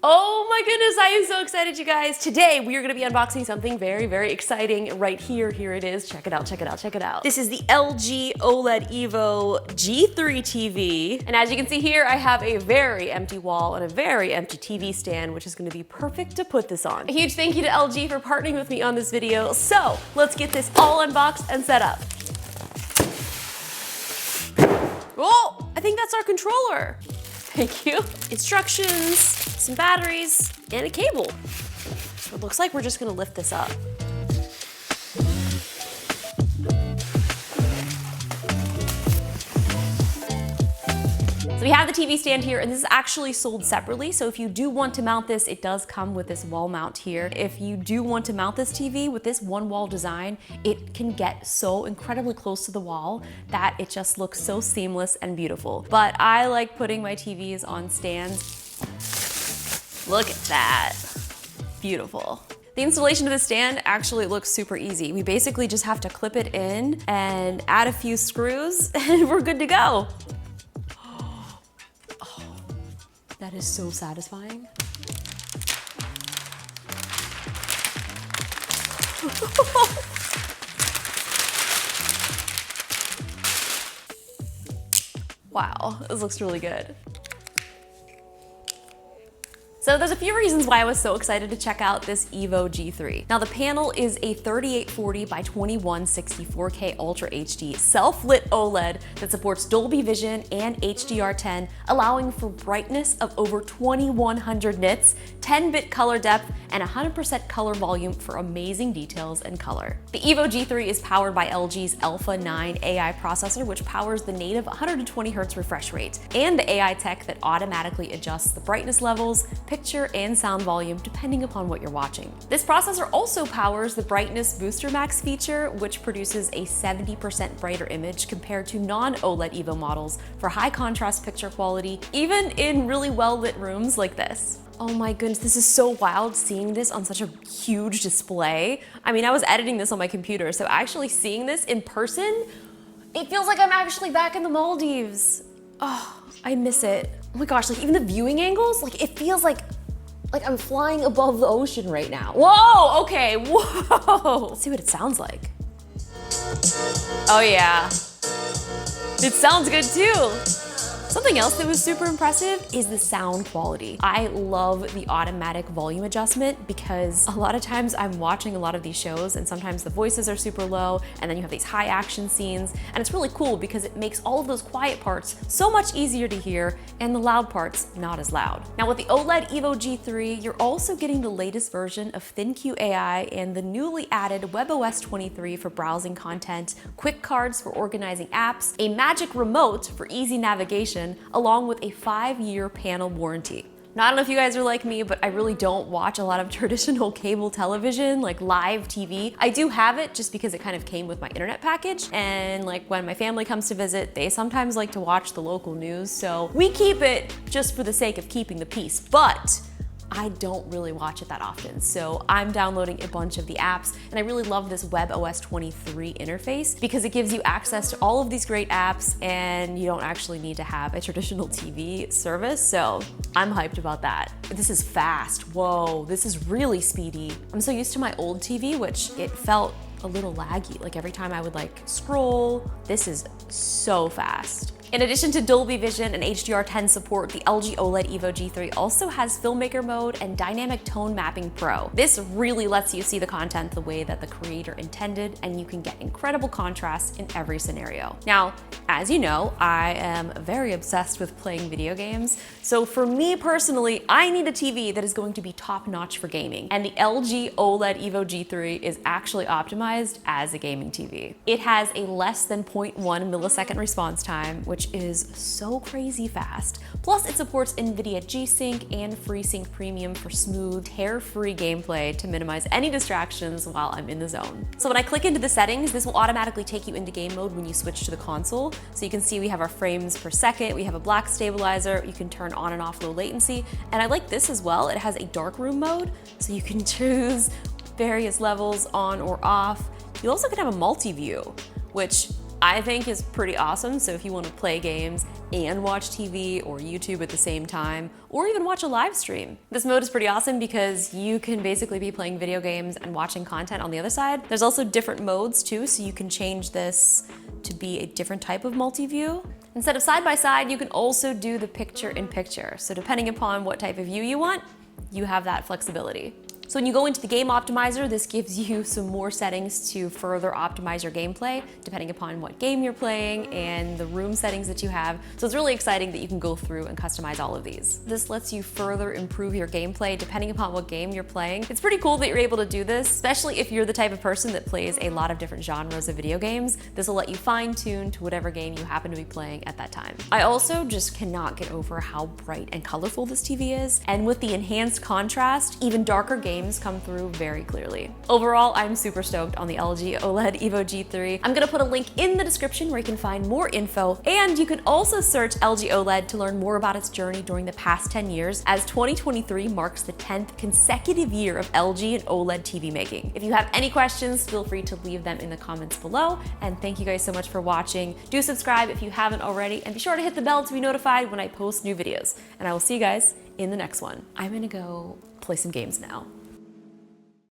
Oh my goodness, I am so excited, you guys. Today, we are gonna be unboxing something very, very exciting right here. Here it is. Check it out, check it out, check it out. This is the LG OLED Evo G3 TV. And as you can see here, I have a very empty wall and a very empty TV stand, which is gonna be perfect to put this on. A huge thank you to LG for partnering with me on this video. So let's get this all unboxed and set up. Oh, I think that's our controller. Thank you. Instructions, some batteries, and a cable. It looks like we're just gonna lift this up. So we have the TV stand here, and this is actually sold separately. So if you do want to mount this, it does come with this wall mount here. If you do want to mount this TV with this one wall design, it can get so incredibly close to the wall that it just looks so seamless and beautiful. But I like putting my TVs on stands. Look at that, beautiful. The installation of the stand actually looks super easy. We basically just have to clip it in and add a few screws and we're good to go. That is so satisfying. Wow, this looks really good. So there's a few reasons why I was so excited to check out this Evo G3. Now the panel is a 3840 by 2160 4K Ultra HD self-lit OLED that supports Dolby Vision and HDR10, allowing for brightness of over 2100 nits, 10-bit color depth, and 100% color volume for amazing details and color. The Evo G3 is powered by LG's Alpha 9 AI processor, which powers the native 120 Hz refresh rate, and the AI tech that automatically adjusts the brightness levels, picture and sound volume depending upon what you're watching. This processor also powers the Brightness Booster Max feature, which produces a 70% brighter image compared to non-OLED Evo models for high contrast picture quality, even in really well-lit rooms like this. Oh my goodness, this is so wild seeing this on such a huge display. I mean, I was editing this on my computer, so actually seeing this in person, it feels like I'm actually back in the Maldives. Oh, I miss it. Oh my gosh, like even the viewing angles, like it feels like I'm flying above the ocean right now. Whoa, okay, whoa. Let's see what it sounds like. Oh yeah, it sounds good too. Something else that was super impressive is the sound quality. I love the automatic volume adjustment because a lot of times I'm watching a lot of these shows and sometimes the voices are super low and then you have these high action scenes, and it's really cool because it makes all of those quiet parts so much easier to hear and the loud parts not as loud. Now with the OLED Evo G3, you're also getting the latest version of ThinQ AI and the newly added WebOS 23 for browsing content, quick cards for organizing apps, a magic remote for easy navigation, along with a 5-year panel warranty. Now, I don't know if you guys are like me, but I really don't watch a lot of traditional cable television, like live TV. I do have it just because it kind of came with my internet package. And like when my family comes to visit, they sometimes like to watch the local news. So we keep it just for the sake of keeping the peace. But I don't really watch it that often, so I'm downloading a bunch of the apps, and I really love this WebOS 23 interface because it gives you access to all of these great apps and you don't actually need to have a traditional TV service, so I'm hyped about that. This is fast, whoa, this is really speedy. I'm so used to my old TV, which it felt a little laggy, like every time I would like scroll. This is so fast. In addition to Dolby Vision and HDR10 support, the LG OLED Evo G3 also has Filmmaker Mode and Dynamic Tone Mapping Pro. This really lets you see the content the way that the creator intended, and you can get incredible contrast in every scenario. Now, as you know, I am very obsessed with playing video games, so for me personally, I need a TV that is going to be top-notch for gaming, and the LG OLED Evo G3 is actually optimized as a gaming TV. It has a less than 0.1 millisecond response time, which is so crazy fast. Plus, it supports NVIDIA G-Sync and FreeSync Premium for smooth, tear-free gameplay to minimize any distractions while I'm in the zone. So when I click into the settings, this will automatically take you into game mode when you switch to the console. So you can see we have our frames per second, we have a black stabilizer, you can turn on and off low latency, and I like this as well. It has a darkroom mode, so you can choose various levels on or off. You also can have a multi-view, which I think is pretty awesome. So if you want to play games and watch TV or YouTube at the same time, or even watch a live stream. This mode is pretty awesome because you can basically be playing video games and watching content on the other side. There's also different modes too, so you can change this to be a different type of multi-view. Instead of side by side, you can also do the picture-in-picture. So depending upon what type of view you want, you have that flexibility. So when you go into the game optimizer, this gives you some more settings to further optimize your gameplay, depending upon what game you're playing and the room settings that you have. So it's really exciting that you can go through and customize all of these. This lets you further improve your gameplay depending upon what game you're playing. It's pretty cool that you're able to do this, especially if you're the type of person that plays a lot of different genres of video games. This will let you fine tune to whatever game you happen to be playing at that time. I also just cannot get over how bright and colorful this TV is. And with the enhanced contrast, even darker games come through very clearly. Overall, I'm super stoked on the LG OLED Evo G3. I'm gonna put a link in the description where you can find more info, and you can also search LG OLED to learn more about its journey during the past 10 years, as 2023 marks the 10th consecutive year of LG and OLED TV making. If you have any questions, feel free to leave them in the comments below, and thank you guys so much for watching. Do subscribe if you haven't already, and be sure to hit the bell to be notified when I post new videos. And I will see you guys in the next one. I'm gonna go play some games now.